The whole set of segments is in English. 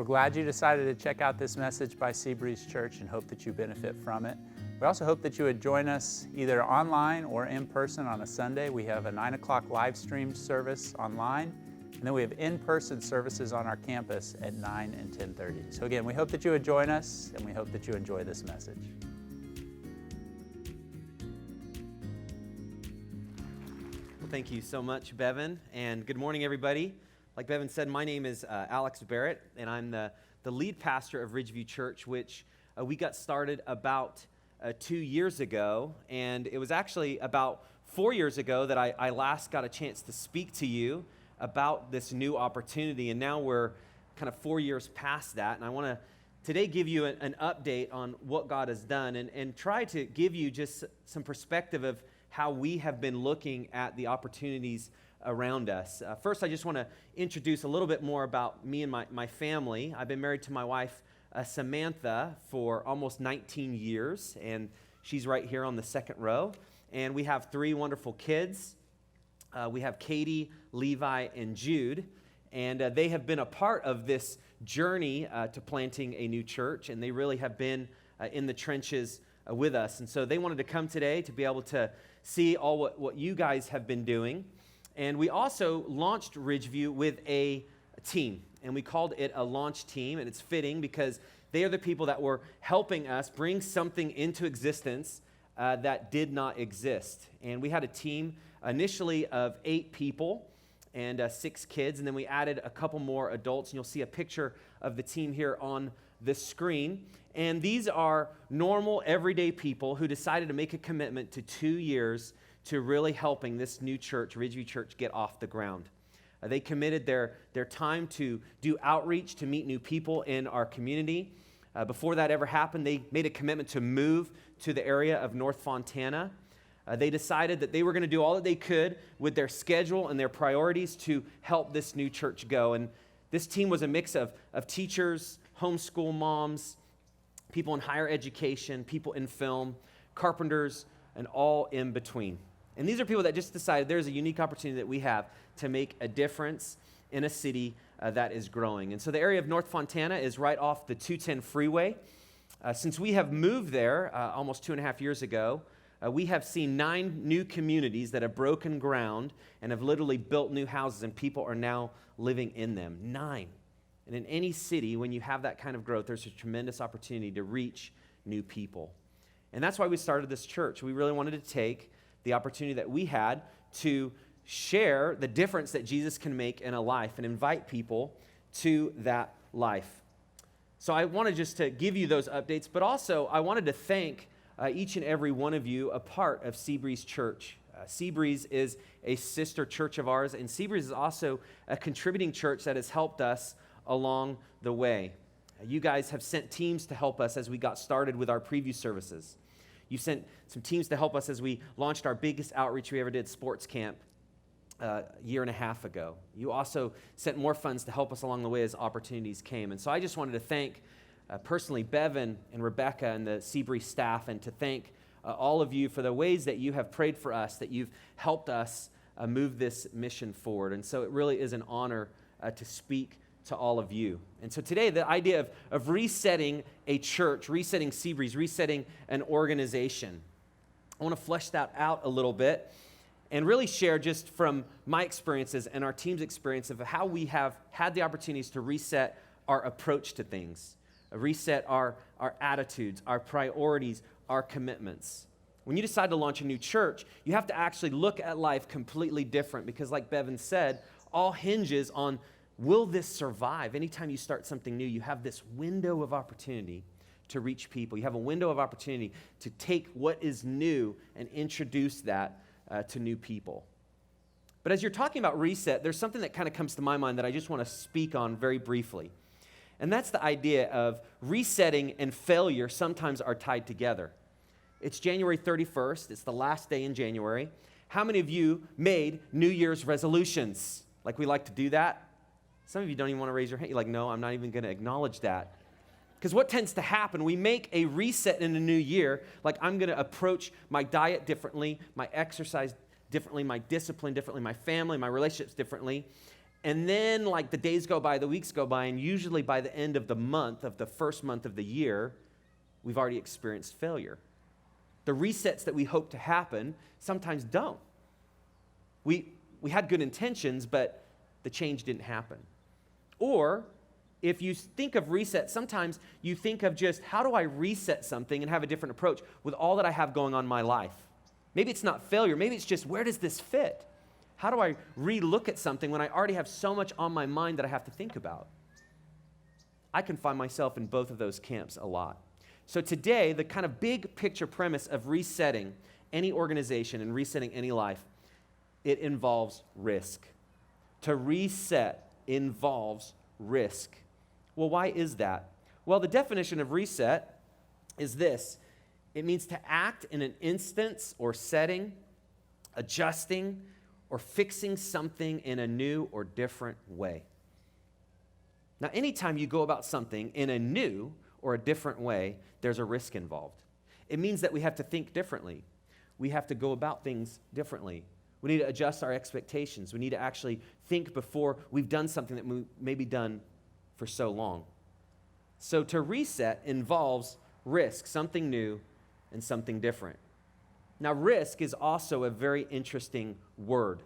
We're glad you decided to check out this message by Seabreeze Church and hope that you benefit from it. We also hope that you would join us either online or in person on a Sunday. We have a 9 o'clock live streamed service online, and then we have in-person services on our campus at 9 and 10:30. So again, we hope that you would join us, and we hope that you enjoy this message. Well, thank you so much, Bevan, and good morning, everybody. Like Bevan said, my name is Alex Barrett, and I'm the lead pastor of Ridgeview Church, which we got started about 2 years ago, and it was actually about 4 years ago that I last got a chance to speak to you about this new opportunity, and now we're kind of 4 years past that, and I want to today give you an update on what God has done and try to give you just some perspective of how we have been looking at the opportunities around us. First, I just want to introduce a little bit more about me and my family. I've been married to my wife, Samantha, for almost 19 years, and she's right here on the second row. And we have 3 wonderful kids. We have Katie, Levi, and Jude, and they have been a part of this journey to planting a new church, and they really have been in the trenches with us. And so they wanted to come today to be able to see all what you guys have been doing. And we also launched Ridgeview with a team, and we called it a launch team, and it's fitting because they are the people that were helping us bring something into existence that did not exist. And we had a team initially of 8 people and 6 kids, and then we added a couple more adults, and you'll see a picture of the team here on the screen. And these are normal, everyday people who decided to make a commitment to 2 years to really helping this new church, Ridgeview Church, get off the ground. They committed their time to do outreach, to meet new people in our community. Before that ever happened, they made a commitment to move to the area of North Fontana. They decided that they were going to do all that they could with their schedule and their priorities to help this new church go. And this team was a mix of teachers, homeschool moms, people in higher education, people in film, carpenters, and all in between. And these are people that just decided there's a unique opportunity that we have to make a difference in a city that is growing. And so the area of North Fontana is right off the 210 freeway. Since we have moved there almost 2.5 years ago, we have seen 9 new communities that have broken ground and have literally built new houses, and people are now living in them. 9. And in any city, when you have that kind of growth, there's a tremendous opportunity to reach new people. And that's why we started this church. We really wanted to take the opportunity that we had to share the difference that Jesus can make in a life and invite people to that life. So I wanted just to give you those updates, but also I wanted to thank each and every one of you a part of Seabreeze Church. Seabreeze is a sister church of ours, and Seabreeze is also a contributing church that has helped us along the way. You guys have sent teams to help us as we got started with our preview services. You sent some teams to help us as we launched our biggest outreach we ever did, Sports Camp, a year and a half ago. You also sent more funds to help us along the way as opportunities came. And so I just wanted to thank personally Bevan and Rebecca and the Seabreeze staff, and to thank all of you for the ways that you have prayed for us, that you've helped us move this mission forward. And so it really is an honor to speak to all of you. And so today, the idea of resetting a church, resetting Seabreeze, resetting an organization, I want to flesh that out a little bit and really share just from my experiences and our team's experience of how we have had the opportunities to reset our approach to things, reset our attitudes, our priorities, our commitments. When you decide to launch a new church, you have to actually look at life completely different, because like Bevan said, all hinges on, will this survive? Anytime you start something new, you have this window of opportunity to reach people. You have a window of opportunity to take what is new and introduce that to new people. But as you're talking about reset, there's something that kind of comes to my mind that I just want to speak on very briefly. And that's the idea of resetting and failure sometimes are tied together. It's January 31st. It's the last day in January. How many of you made New Year's resolutions? Like we like to do that? Some of you don't even want to raise your hand. You're like, no, I'm not even going to acknowledge that. Because what tends to happen, we make a reset in a new year, like I'm going to approach my diet differently, my exercise differently, my discipline differently, my family, my relationships differently. And then like the days go by, the weeks go by, and usually by the end of the month, of the first month of the year, we've already experienced failure. The resets that we hope to happen sometimes don't. We had good intentions, but the change didn't happen. Or if you think of reset, sometimes you think of just how do I reset something and have a different approach with all that I have going on in my life. Maybe it's not failure. Maybe it's just where does this fit? How do I re-look at something when I already have so much on my mind that I have to think about? I can find myself in both of those camps a lot. So today, the kind of big picture premise of resetting any organization and resetting any life, it involves risk. To reset involves risk. Well, why is that? Well, the definition of reset is this. It means to act in an instance or setting, adjusting, or fixing something in a new or different way. Now, anytime you go about something in a new or a different way, there's a risk involved. It means that we have to think differently. We have to go about things differently. We need to adjust our expectations. We need to actually think before we've done something that we maybe done for so long. So to reset involves risk, something new and something different. Now, risk is also a very interesting word.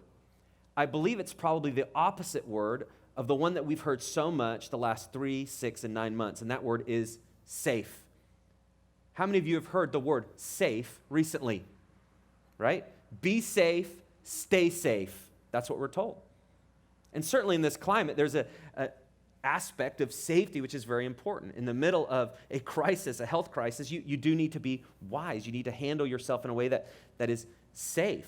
I believe it's probably the opposite word of the one that we've heard so much the last 3, 6, and 9 months, and that word is safe. How many of you have heard the word safe recently? Right? Be safe, stay safe. That's what we're told. And certainly in this climate, there's an aspect of safety which is very important. In the middle of a crisis, a health crisis, you do need to be wise. You need to handle yourself in a way that is safe.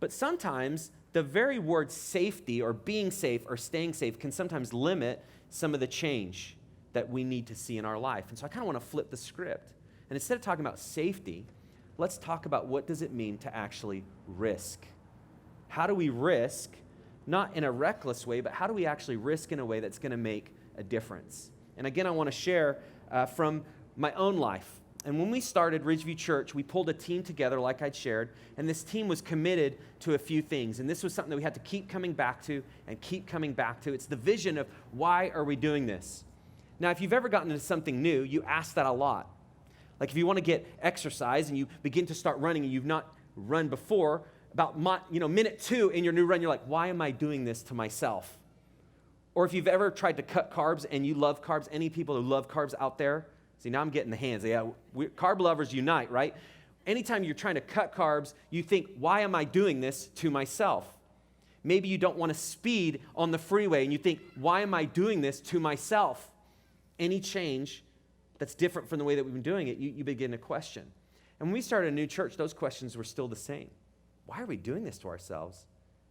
But sometimes the very word safety or being safe or staying safe can sometimes limit some of the change that we need to see in our life. And so I kind of want to flip the script. And instead of talking about safety, let's talk about what does it mean to actually risk. How do we risk, not in a reckless way, but how do we actually risk in a way that's going to make a difference? And again, I want to share from my own life. And when we started Ridgeview Church, we pulled a team together like I'd shared, and this team was committed to a few things. And this was something that we had to keep coming back to and keep coming back to. It's the vision of why are we doing this? Now, if you've ever gotten into something new, you ask that a lot. Like if you want to get exercise and you begin to start running and you've not run before, about minute 2 in your new run, you're like, why am I doing this to myself? Or if you've ever tried to cut carbs and you love carbs, any people who love carbs out there? See, now I'm getting the hands. Yeah, carb lovers unite, right? Anytime you're trying to cut carbs, you think, why am I doing this to myself? Maybe you don't want to speed on the freeway and you think, why am I doing this to myself? Any change that's different from the way that we've been doing it, you begin to question. And when we started a new church, those questions were still the same. Why are we doing this to ourselves?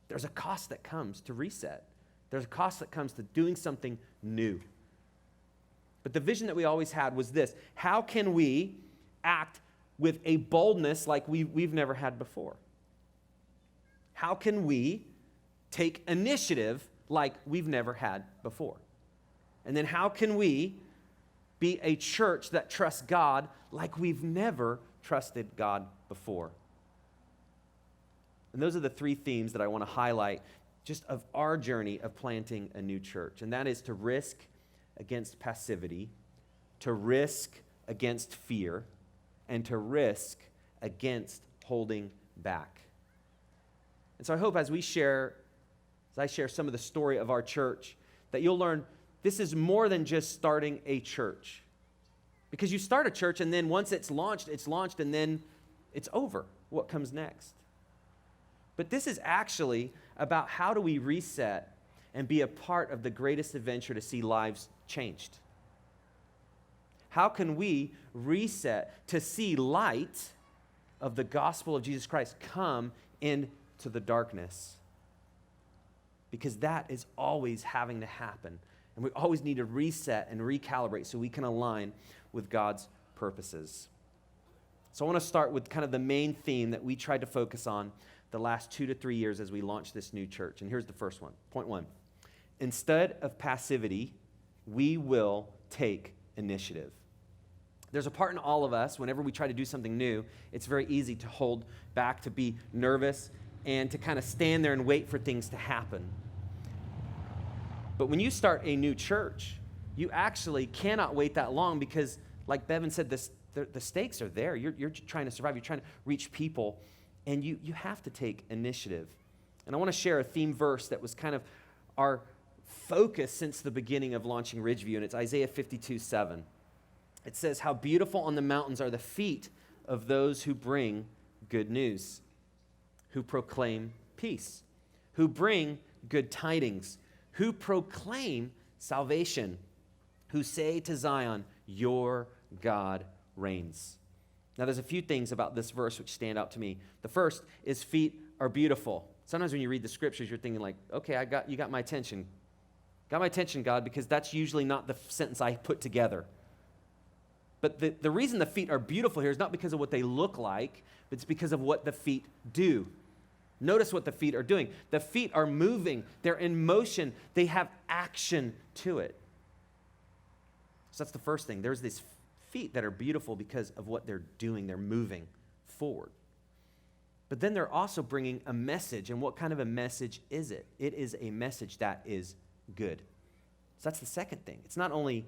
There's a cost that comes to reset. There's a cost that comes to doing something new. But the vision that we always had was this: how can we act with a boldness like we've never had before? How can we take initiative like we've never had before? And then how can we be a church that trusts God like we've never trusted God before? And those are the 3 themes that I want to highlight just of our journey of planting a new church. And that is to risk against passivity, to risk against fear, and to risk against holding back. And so I hope as I share some of the story of our church, that you'll learn this is more than just starting a church. Because you start a church and then once it's launched and then it's over. What comes next? But this is actually about how do we reset and be a part of the greatest adventure to see lives changed. How can we reset to see light of the gospel of Jesus Christ come into the darkness? Because that is always having to happen. And we always need to reset and recalibrate so we can align with God's purposes. So I want to start with kind of the main theme that we tried to focus on the last 2 to 3 years as we launched this new church. And here's the first one. Point 1. Instead of passivity, we will take initiative. There's a part in all of us, whenever we try to do something new, it's very easy to hold back, to be nervous, and to kind of stand there and wait for things to happen. But when you start a new church, you actually cannot wait that long because, like Bevan said, the stakes are there. You're trying to survive. You're trying to reach people, and you have to take initiative. And I want to share a theme verse that was kind of our focus since the beginning of launching Ridgeview, and it's Isaiah 52:7. It says, "How beautiful on the mountains are the feet of those who bring good news, who proclaim peace, who bring good tidings, who proclaim salvation, who say to Zion, your God reigns." Now, there's a few things about this verse which stand out to me. The first is feet are beautiful. Sometimes when you read the scriptures, you're thinking like, okay, you got my attention. Got my attention, God, because that's usually not the sentence I put together. But the reason the feet are beautiful here is not because of what they look like, but it's because of what the feet do. Notice what the feet are doing. The feet are moving. They're in motion. They have action to it. So that's the first thing. There's these feet that are beautiful because of what they're doing. They're moving forward. But then they're also bringing a message. And what kind of a message is it? It is a message that is good. So that's the second thing. It's not only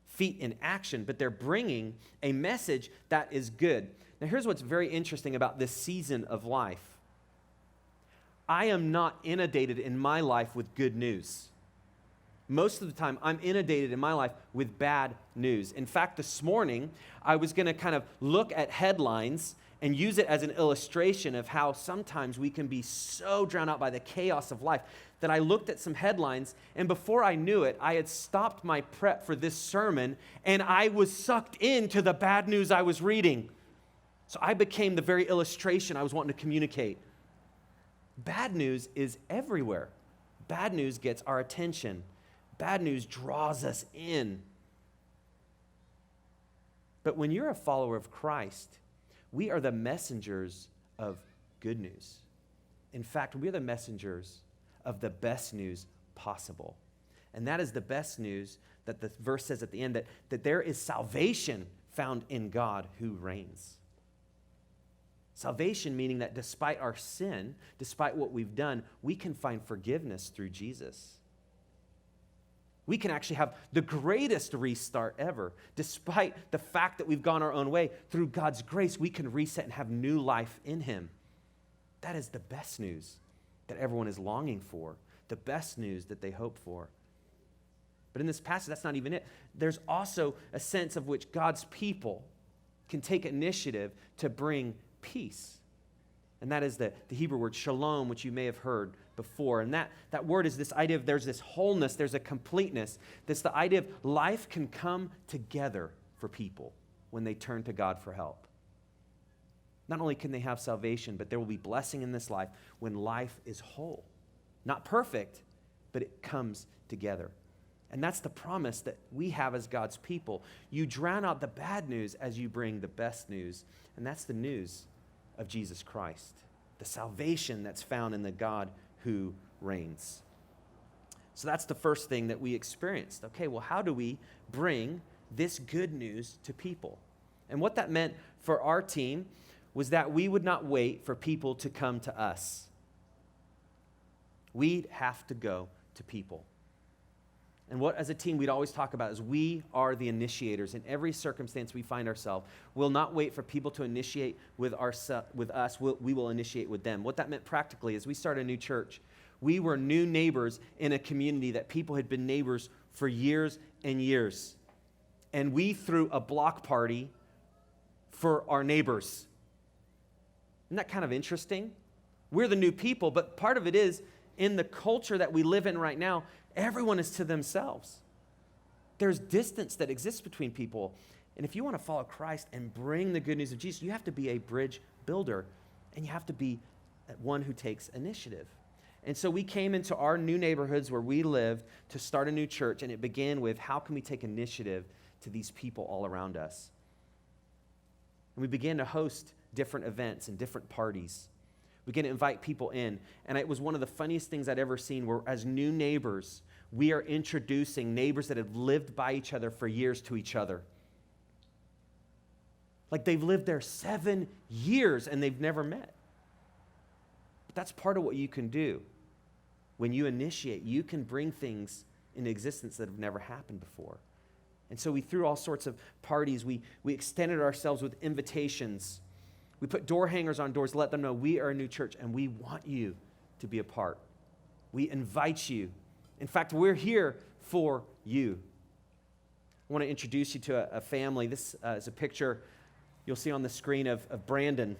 feet in action, but they're bringing a message that is good. Now, here's what's very interesting about this season of life. I am not inundated in my life with good news. Most of the time, I'm inundated in my life with bad news. In fact, this morning, I was going to kind of look at headlines and use it as an illustration of how sometimes we can be so drowned out by the chaos of life that I looked at some headlines, and before I knew it, I had stopped my prep for this sermon, and I was sucked into the bad news I was reading. So I became the very illustration I was wanting to communicate. Bad news is everywhere. Bad news gets our attention. Bad news draws us in. But when you're a follower of Christ, we are the messengers of good news. In fact, we are the messengers of the best news possible. And that is the best news that the verse says at the end, that there is salvation found in God who reigns. Salvation meaning that despite our sin, despite what we've done, we can find forgiveness through Jesus. We can actually have the greatest restart ever. Despite the fact that we've gone our own way, through God's grace, we can reset and have new life in Him. That is the best news that everyone is longing for, the best news that they hope for. But in this passage, that's not even it. There's also a sense of which God's people can take initiative to bring peace. And that is the Hebrew word shalom, which you may have heard before. And that word is this idea of there's this wholeness, there's a completeness. That's the idea of life can come together for people when they turn to God for help. Not only can they have salvation, but there will be blessing in this life when life is whole. Not perfect, but it comes together. And that's the promise that we have as God's people. You drown out the bad news as you bring the best news. And that's the news of Jesus Christ, the salvation that's found in the God who reigns. So that's the first thing that we experienced. Okay, well, how do we bring this good news to people? And what that meant for our team was that we would not wait for people to come to us. We'd have to go to people. And what, as a team, we'd always talk about is we are the initiators. In every circumstance we find ourselves, we'll not wait for people to initiate with us. We will initiate with them. What that meant practically is we started a new church. We were new neighbors in a community that people had been neighbors for years and years. And we threw a block party for our neighbors. Isn't that kind of interesting? We're the new people, but part of it is in the culture that we live in right now, everyone is to themselves. There's distance that exists between people. And if you want to follow Christ and bring the good news of Jesus, you have to be a bridge builder, and you have to be one who takes initiative. And so we came into our new neighborhoods where we lived to start a new church, and it began with how can we take initiative to these people all around us? And we began to host different events and different parties. We began to invite people in. And it was one of the funniest things I'd ever seen where as new neighbors, we are introducing neighbors that have lived by each other for years to each other. Like they've lived there 7 years and they've never met. But that's part of what you can do. When you initiate, you can bring things into existence that have never happened before. And so we threw all sorts of parties. We extended ourselves with invitations. We put door hangers on doors to let them know we are a new church and we want you to be a part. We invite you. In fact, we're here for you. I want to introduce you to a family. This is a picture you'll see on the screen of Brandon.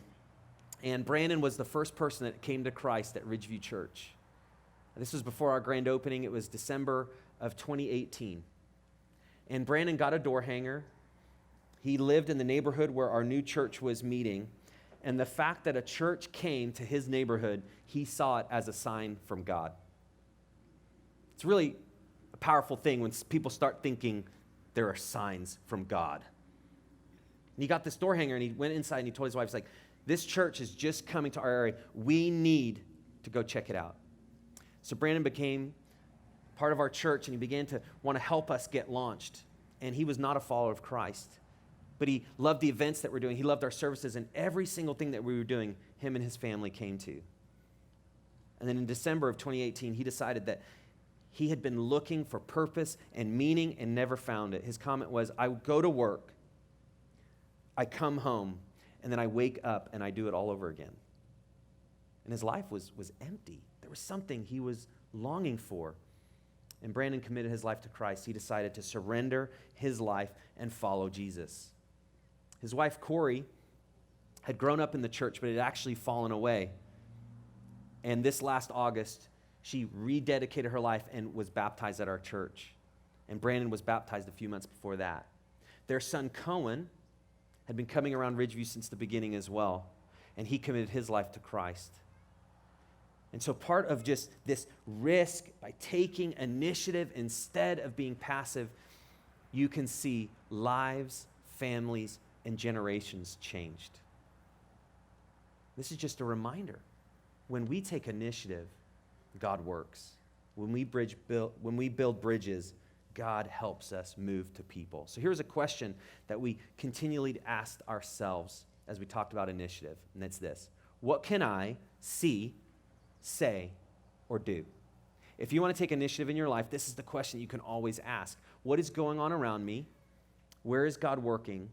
And Brandon was the first person that came to Christ at Ridgeview Church. This was before our grand opening. It was December of 2018. And Brandon got a door hanger. He lived in the neighborhood where our new church was meeting. And the fact that a church came to his neighborhood, he saw it as a sign from God. It's really a powerful thing when people start thinking there are signs from God. And he got this door hanger and he went inside and he told his wife, he's like, this church is just coming to our area. We need to go check it out. So Brandon became part of our church, and he began to want to help us get launched. And he was not a follower of Christ, but he loved the events that we're doing. He loved our services, and every single thing that we were doing, him and his family came to. And then in December of 2018, he decided that he had been looking for purpose and meaning and never found it. His comment was, I go to work, I come home, and then I wake up and I do it all over again. And his life was empty. There was something he was longing for. And Brandon committed his life to Christ. He decided to surrender his life and follow Jesus. His wife, Corey, had grown up in the church, but had actually fallen away. And this last August, she rededicated her life and was baptized at our church. And Brandon was baptized a few months before that. Their son, Cohen, had been coming around Ridgeview since the beginning as well. And he committed his life to Christ. And so part of just this risk, by taking initiative instead of being passive, you can see lives, families, and generations changed. This is just a reminder. When we take initiative, God works. When we build bridges, God helps us move to people. So here's a question that we continually asked ourselves as we talked about initiative, and it's this. What can I see, say, or do? If you want to take initiative in your life, this is the question you can always ask. What is going on around me? Where is God working?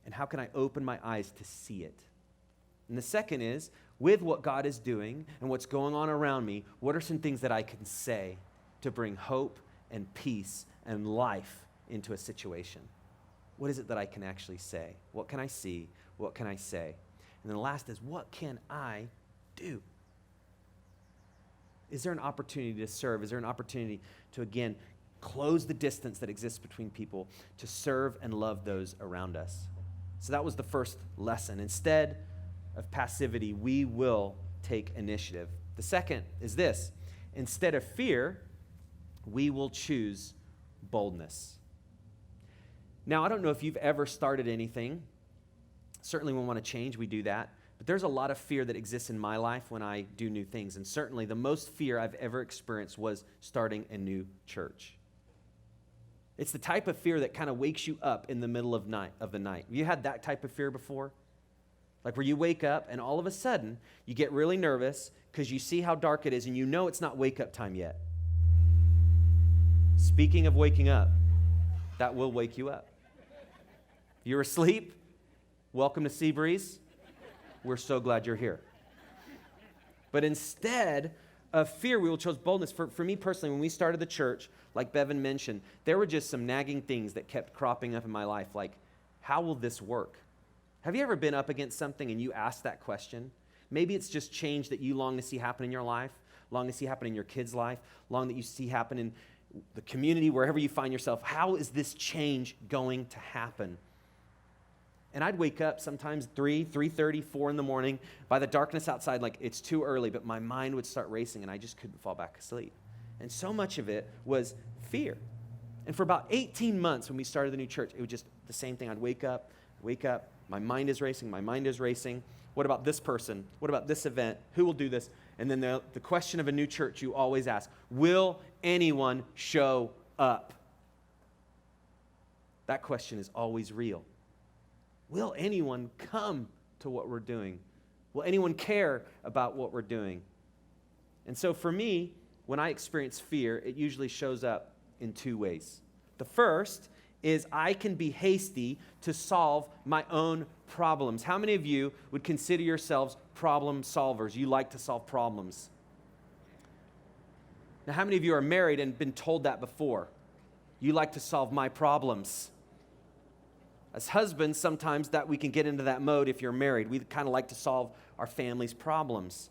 And how can I open my eyes to see it? And the second is, with what God is doing and what's going on around me, what are some things that I can say to bring hope and peace and life into a situation? What is it that I can actually say? What can I see? What can I say? And then the last is, what can I do? Is there an opportunity to serve? Is there an opportunity to, again, close the distance that exists between people, to serve and love those around us? So that was the first lesson. Instead of passivity, we will take initiative. The second is this. Instead of fear, we will choose boldness. Now, I don't know if you've ever started anything. Certainly when we want to change, we do that. But there's a lot of fear that exists in my life when I do new things. And certainly the most fear I've ever experienced was starting a new church. It's the type of fear that kind of wakes you up in the middle of the night. Have you had that type of fear before? Like where you wake up and all of a sudden you get really nervous because you see how dark it is and you know it's not wake up time yet. Speaking of waking up, that will wake you up. If you're asleep, welcome to Seabreeze. We're so glad you're here. But instead of fear, we will choose boldness. For me personally, when we started the church, like Bevan mentioned, there were just some nagging things that kept cropping up in my life, like, how will this work? Have you ever been up against something and you ask that question? Maybe it's just change that you long to see happen in your life, long to see happen in your kid's life, long that you see happen in the community, wherever you find yourself. How is this change going to happen? And I'd wake up sometimes 3:30, 4 in the morning. By the darkness outside, like it's too early, but my mind would start racing and I just couldn't fall back asleep. And so much of it was fear. And for about 18 months when we started the new church, it was just the same thing. I'd wake up, my mind is racing. What about this person? What about this event? Who will do this? And then the question of a new church you always ask, will anyone show up? That question is always real. Will anyone come to what we're doing? Will anyone care about what we're doing? And so for me, when I experience fear, it usually shows up in two ways. The first is I can be hasty to solve my own problems. How many of you would consider yourselves problem solvers? You like to solve problems. Now, how many of you are married and been told that before? You like to solve my problems. As husbands, sometimes that we can get into that mode if you're married. We kind of like to solve our family's problems.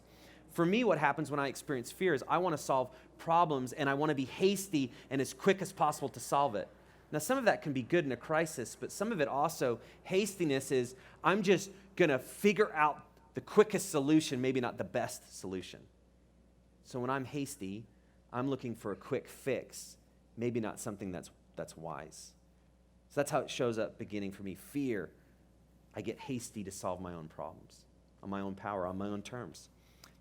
For me, what happens when I experience fear is I want to solve problems and I want to be hasty and as quick as possible to solve it. Now, some of that can be good in a crisis, but some of it also, hastiness is I'm just going to figure out the quickest solution, maybe not the best solution. So when I'm hasty, I'm looking for a quick fix, maybe not something that's wise. So that's how it shows up beginning for me. Fear. I get hasty to solve my own problems on my own power, on my own terms.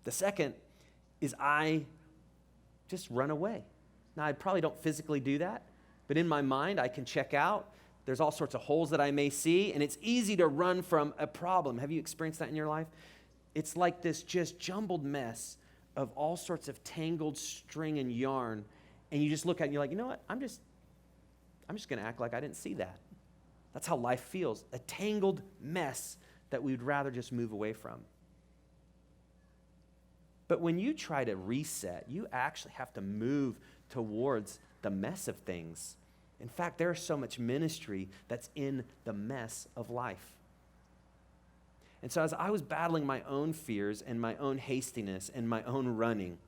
The second is I just run away. Now, I probably don't physically do that, but in my mind, I can check out. There's all sorts of holes that I may see, and it's easy to run from a problem. Have you experienced that in your life? It's like this just jumbled mess of all sorts of tangled string and yarn, and you just look at it and you're like, you know what? I'm just going to act like I didn't see that. That's how life feels, a tangled mess that we'd rather just move away from. But when you try to reset, you actually have to move towards the mess of things. In fact, there's so much ministry that's in the mess of life. And so as I was battling my own fears and my own hastiness and my own running,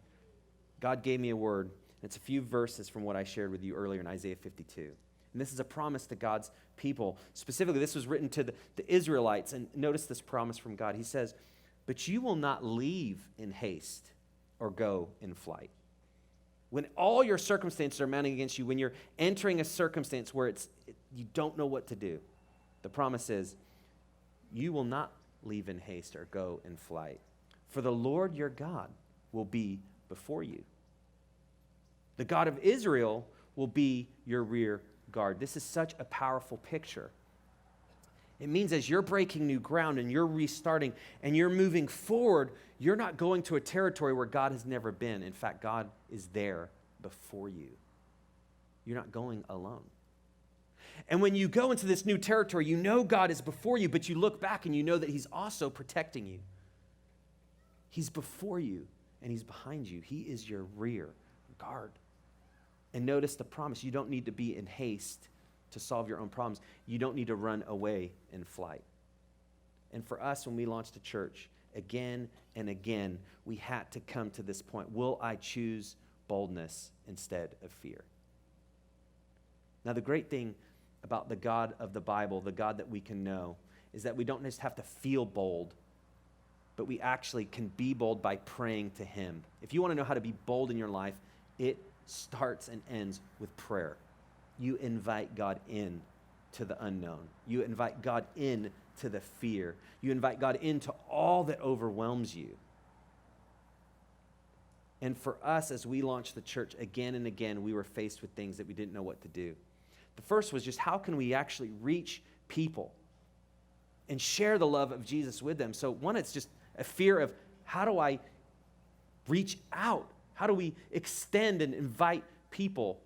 God gave me a word. It's a few verses from what I shared with you earlier in Isaiah 52. And this is a promise to God's people. Specifically, this was written to the Israelites. And notice this promise from God. He says, "But you will not leave in haste or go in flight." When all your circumstances are mounting against you, when you're entering a circumstance where you don't know what to do, the promise is, you will not leave in haste or go in flight. For the Lord your God will be before you. The God of Israel will be your rear guard. This is such a powerful picture. It means as you're breaking new ground and you're restarting and you're moving forward, you're not going to a territory where God has never been. In fact, God is there before you. You're not going alone. And when you go into this new territory, you know God is before you, but you look back and you know that He's also protecting you. He's before you and He's behind you. He is your rear guard. And notice the promise. You don't need to be in haste to solve your own problems. You don't need to run away in flight. And for us, when we launched a church, again and again, we had to come to this point. Will I choose boldness instead of fear? Now, the great thing about the God of the Bible, the God that we can know, is that we don't just have to feel bold, but we actually can be bold by praying to Him. If you want to know how to be bold in your life, it starts and ends with prayer. You invite God in to the unknown. You invite God in to the fear. You invite God into all that overwhelms you. And for us, as we launched the church again and again, we were faced with things that we didn't know what to do. The first was just how can we actually reach people and share the love of Jesus with them? So one, it's just a fear of how do I reach out? How do we extend and invite people?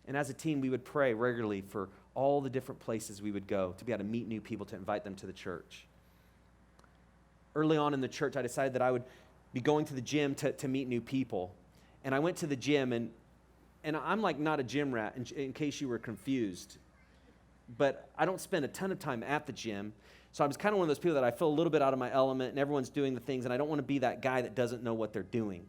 And as a team, we would pray regularly for all the different places we would go to be able to meet new people, to invite them to the church. Early on in the church, I decided that I would be going to the gym to meet new people. And I went to the gym, and I'm like not a gym rat, in case you were confused. But I don't spend a ton of time at the gym. So I was kind of one of those people that I feel a little bit out of my element, and everyone's doing the things, and I don't want to be that guy that doesn't know what they're doing.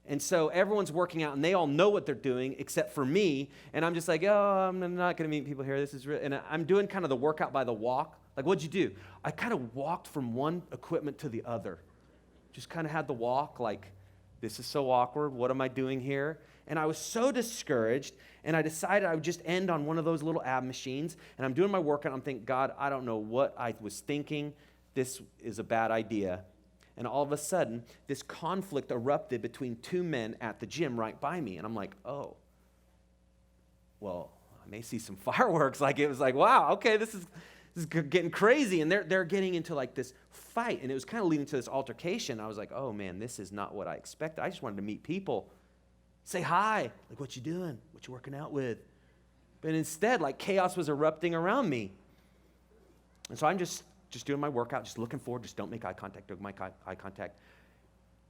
And so everyone's working out, and they all know what they're doing except for me. And I'm just like, oh, I'm not going to meet people here. This is real. And I'm doing kind of the workout by the walk. Like, what'd you do? I kind of walked from one equipment to the other. Just kind of had the walk like, this is so awkward. What am I doing here? And I was so discouraged, and I decided I would just end on one of those little ab machines. And I'm doing my workout, and I'm thinking, God, I don't know what I was thinking. This is a bad idea. And all of a sudden, this conflict erupted between two men at the gym right by me. And I'm like, oh, well, I may see some fireworks. Like, it was like, wow, okay, this is getting crazy. And they're getting into like this fight. And it was kind of leading to this altercation. I was like, oh man, this is not what I expected. I just wanted to meet people. Say hi. Like, what you doing? What you working out with? But instead, like, chaos was erupting around me. And so I'm just doing my workout, just looking forward, just don't make eye contact, don't make eye contact.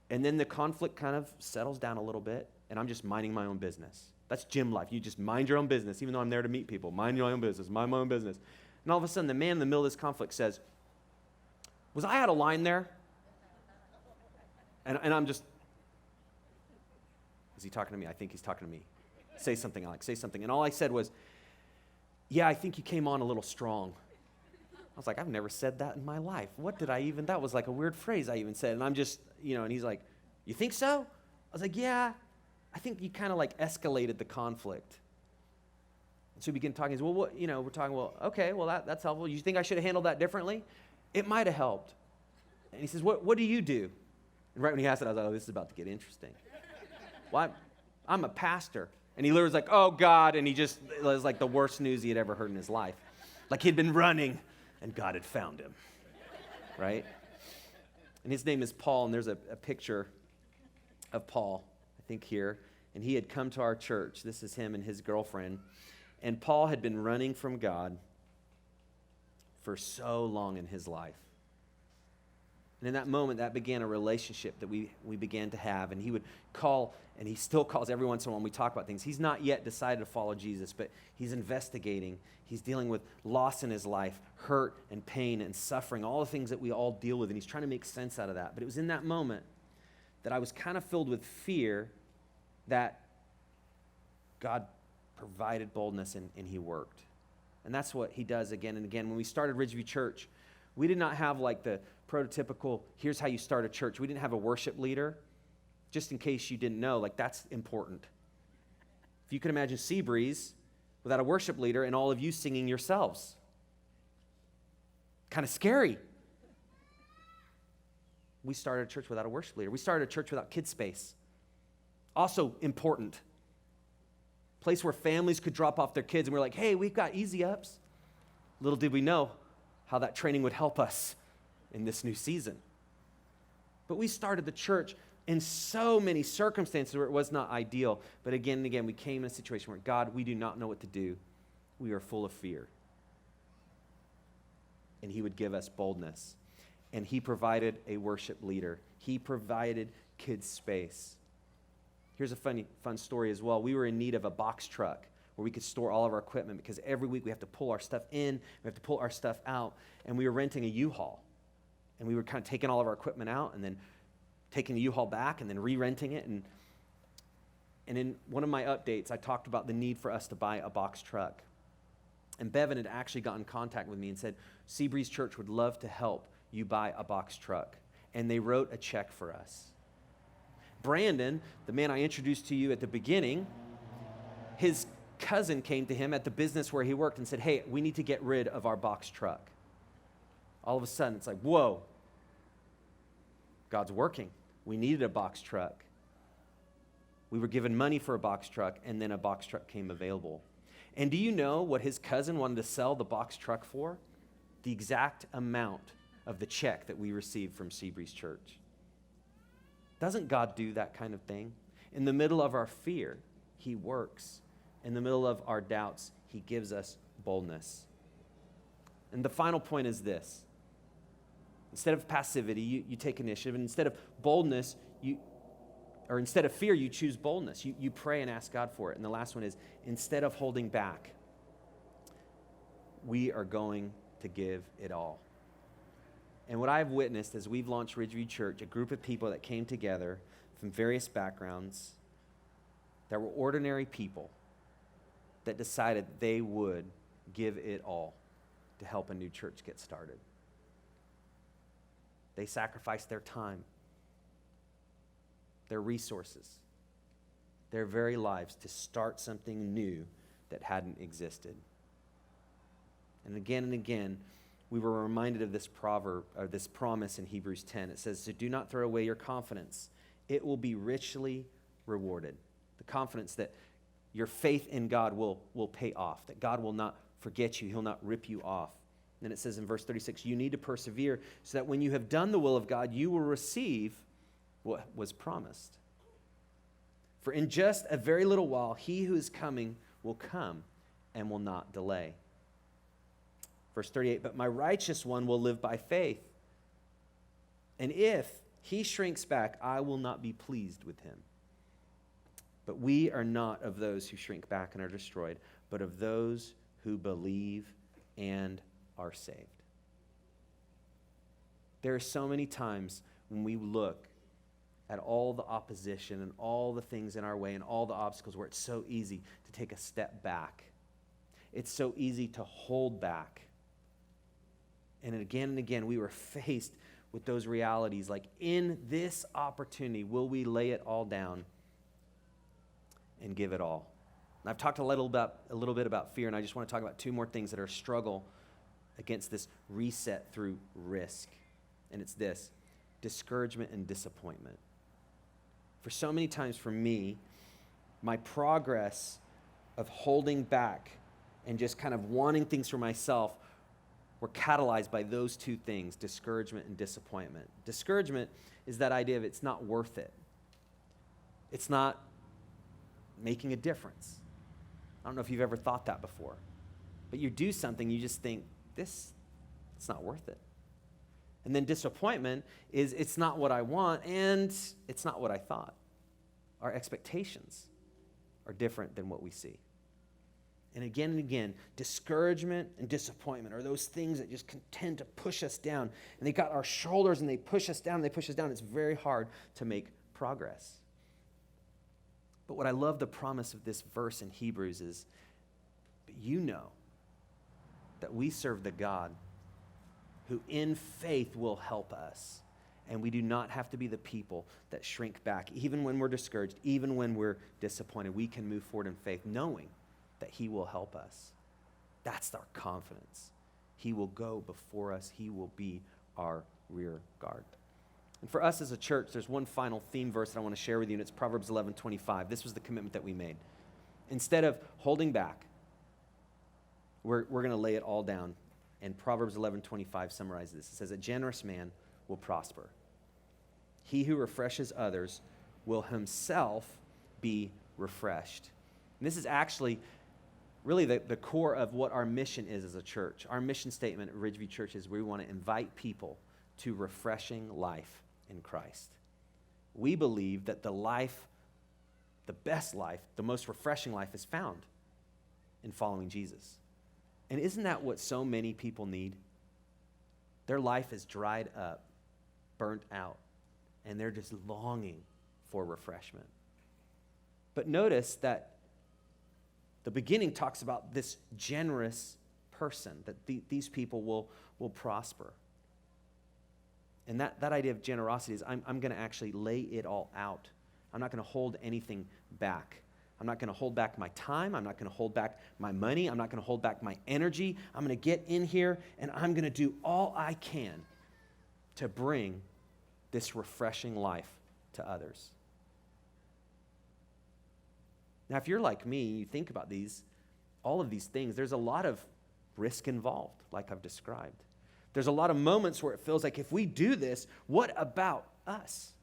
And then the conflict kind of settles down a little bit, and I'm just minding my own business. That's gym life. You just mind your own business, even though I'm there to meet people. Mind your own business, mind my own business. And all of a sudden, the man in the middle of this conflict says, was I out of line there? And I'm just, is he talking to me? I think he's talking to me. Say something, Alex, say something. And all I said was, yeah, I think you came on a little strong. I was like, I've never said that in my life. What did I even, that was like a weird phrase I even said. And I'm just, and he's like, you think so? I was like, yeah, I think you kind of like escalated the conflict. And so we begin talking. He says, well, what, we're talking, well, okay, well, that's helpful. You think I should have handled that differently? It might have helped. And he says, what do you do? And right when he asked it, I was like, oh, this is about to get interesting. Well, I'm a pastor. And he literally was like, oh, God. And it was like the worst news he had ever heard in his life. Like he'd been running, and God had found him, right? And his name is Paul, and there's a picture of Paul, I think here. And he had come to our church. This is him and his girlfriend. And Paul had been running from God for so long in his life. And in that moment, that began a relationship that we began to have. And he would call, and he still calls every once in a while when we talk about things. He's not yet decided to follow Jesus, but he's investigating. He's dealing with loss in his life, hurt and pain and suffering, all the things that we all deal with. And he's trying to make sense out of that. But it was in that moment that I was kind of filled with fear that God provided boldness and he worked. And that's what he does again and again. When we started Ridgeview Church, we did not have like the prototypical, here's how you start a church. We didn't have a worship leader. Just in case you didn't know, like that's important. If you can imagine Seabreeze without a worship leader and all of you singing yourselves. Kind of scary. We started a church without a worship leader. We started a church without kid space. Also important. Place where families could drop off their kids and we're like, hey, we've got easy ups. Little did we know how that training would help us in this new season. But we started the church in so many circumstances where it was not ideal. But again and again, we came in a situation where, God, we do not know what to do. We are full of fear. And he would give us boldness. And he provided a worship leader. He provided kids space. Here's a fun story as well. We were in need of a box truck where we could store all of our equipment because every week we have to pull our stuff in, we have to pull our stuff out, and we were renting a U-Haul. And we were kind of taking all of our equipment out and then taking the U-Haul back and then re-renting it. And in one of my updates, I talked about the need for us to buy a box truck. And Bevan had actually gotten in contact with me and said, Seabreeze Church would love to help you buy a box truck. And they wrote a check for us. Brandon, the man I introduced to you at the beginning, his cousin came to him at the business where he worked and said, hey, we need to get rid of our box truck. All of a sudden, it's like, whoa, God's working. We needed a box truck. We were given money for a box truck, and then a box truck came available. And do you know what his cousin wanted to sell the box truck for? The exact amount of the check that we received from Seabreeze Church. Doesn't God do that kind of thing? In the middle of our fear, he works. In the middle of our doubts, he gives us boldness. And the final point is this. Instead of passivity, you take initiative. And instead of boldness, instead of fear, you choose boldness. You pray and ask God for it. And the last one is, instead of holding back, we are going to give it all. And what I've witnessed as we've launched Ridgeview Church, a group of people that came together from various backgrounds, that were ordinary people, that decided they would give it all to help a new church get started. They sacrificed their time, their resources, their very lives to start something new that hadn't existed. And again, we were reminded of this proverb, or this promise in Hebrews 10. It says, so do not throw away your confidence. It will be richly rewarded. The confidence that your faith in God will pay off, that God will not forget you, he'll not rip you off. Then it says in verse 36, you need to persevere so that when you have done the will of God, you will receive what was promised. For in just a very little while, he who is coming will come and will not delay. Verse 38, but my righteous one will live by faith. And if he shrinks back, I will not be pleased with him. But we are not of those who shrink back and are destroyed, but of those who believe and are saved. There are so many times when we look at all the opposition and all the things in our way and all the obstacles where it's so easy to take a step back. It's so easy to hold back. And again, we were faced with those realities. Like, in this opportunity, will we lay it all down and give it all? And I've talked a little bit about fear, and I just want to talk about two more things that are a struggle against this reset through risk. And it's this: discouragement and disappointment. For so many times for me, my progress of holding back and just kind of wanting things for myself were catalyzed by those two things, discouragement and disappointment. Discouragement is that idea of it's not worth it. It's not making a difference. I don't know if you've ever thought that before. But you do something, you just think, it's not worth it. And then disappointment is it's not what I want and it's not what I thought. Our expectations are different than what we see. And again, discouragement and disappointment are those things that just tend to push us down. And they got our shoulders and they push us down. It's very hard to make progress. But what I love the promise of this verse in Hebrews is, but you know that we serve the God who in faith will help us. And we do not have to be the people that shrink back. Even when we're discouraged, even when we're disappointed, we can move forward in faith knowing that he will help us. That's our confidence. He will go before us. He will be our rear guard. And for us as a church, there's one final theme verse that I want to share with you, and it's Proverbs 11:25. This was the commitment that we made. Instead of holding back, we're going to lay it all down. And Proverbs 11:25 summarizes this. It says, a generous man will prosper. He who refreshes others will himself be refreshed. And this is actually really the core of what our mission is as a church. Our mission statement at Ridgeview Church is we want to invite people to refreshing life in Christ. We believe that the best life, the most refreshing life is found in following Jesus. And isn't that what so many people need? Their life is dried up, burnt out, and they're just longing for refreshment. But notice that the beginning talks about this generous person, that these people will prosper. And that idea of generosity is I'm going to actually lay it all out. I'm not going to hold anything back. I'm not going to hold back my time. I'm not going to hold back my money. I'm not going to hold back my energy. I'm going to get in here and I'm going to do all I can to bring this refreshing life to others. Now, if you're like me, you think about all of these things, there's a lot of risk involved, like I've described. There's a lot of moments where it feels like if we do this, what about us?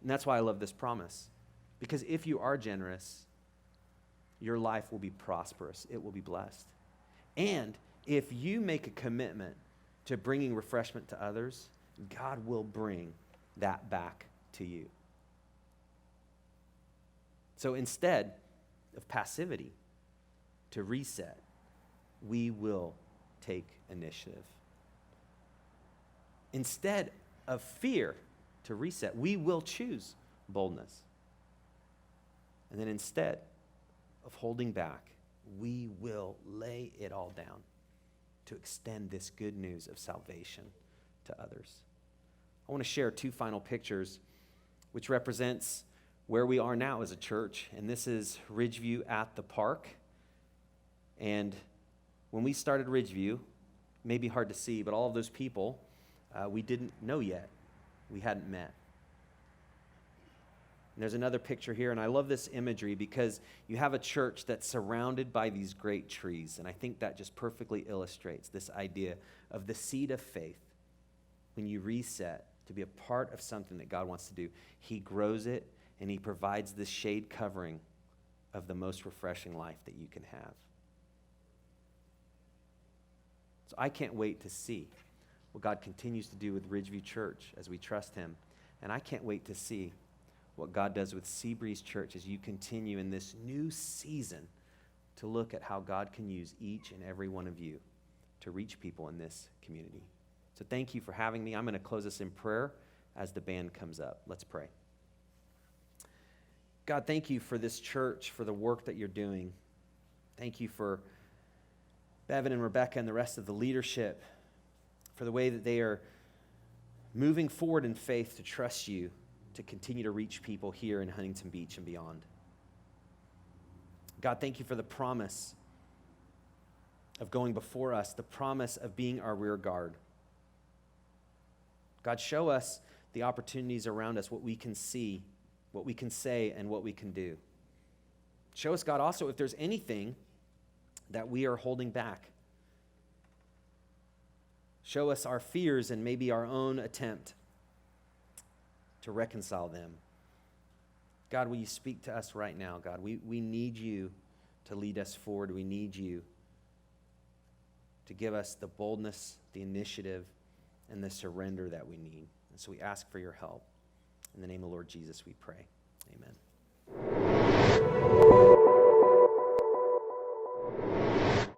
And that's why I love this promise. Because if you are generous, your life will be prosperous. It will be blessed. And if you make a commitment to bringing refreshment to others, God will bring that back to you. So instead of passivity, to reset, we will take initiative. Instead of fear, to reset, we will choose boldness. And then instead of holding back, we will lay it all down to extend this good news of salvation to others. I want to share two final pictures, which represents where we are now as a church. And this is Ridgeview at the park. And when we started Ridgeview, it may be hard to see, but all of those people we didn't know yet. We hadn't met. And there's another picture here, and I love this imagery because you have a church that's surrounded by these great trees, and I think that just perfectly illustrates this idea of the seed of faith. When you reset to be a part of something that God wants to do, he grows it, and he provides this shade covering of the most refreshing life that you can have. So I can't wait to see what God continues to do with Ridgeview Church as we trust him. And I can't wait to see what God does with Seabreeze Church as you continue in this new season to look at how God can use each and every one of you to reach people in this community. So thank you for having me. I'm going to close this in prayer as the band comes up. Let's pray. God, thank you for this church, for the work that you're doing. Thank you for Bevan and Rebecca and the rest of the leadership, for the way that they are moving forward in faith to trust you to continue to reach people here in Huntington Beach and beyond. God, thank you for the promise of going before us, the promise of being our rear guard. God, show us the opportunities around us, what we can see, what we can say, and what we can do. Show us, God, also if there's anything that we are holding back. Show us our fears and maybe our own attempt to reconcile them. God, will you speak to us right now, God? We need you to lead us forward. We need you to give us the boldness, the initiative, and the surrender that we need. And so we ask for your help. In the name of the Lord Jesus, we pray. Amen.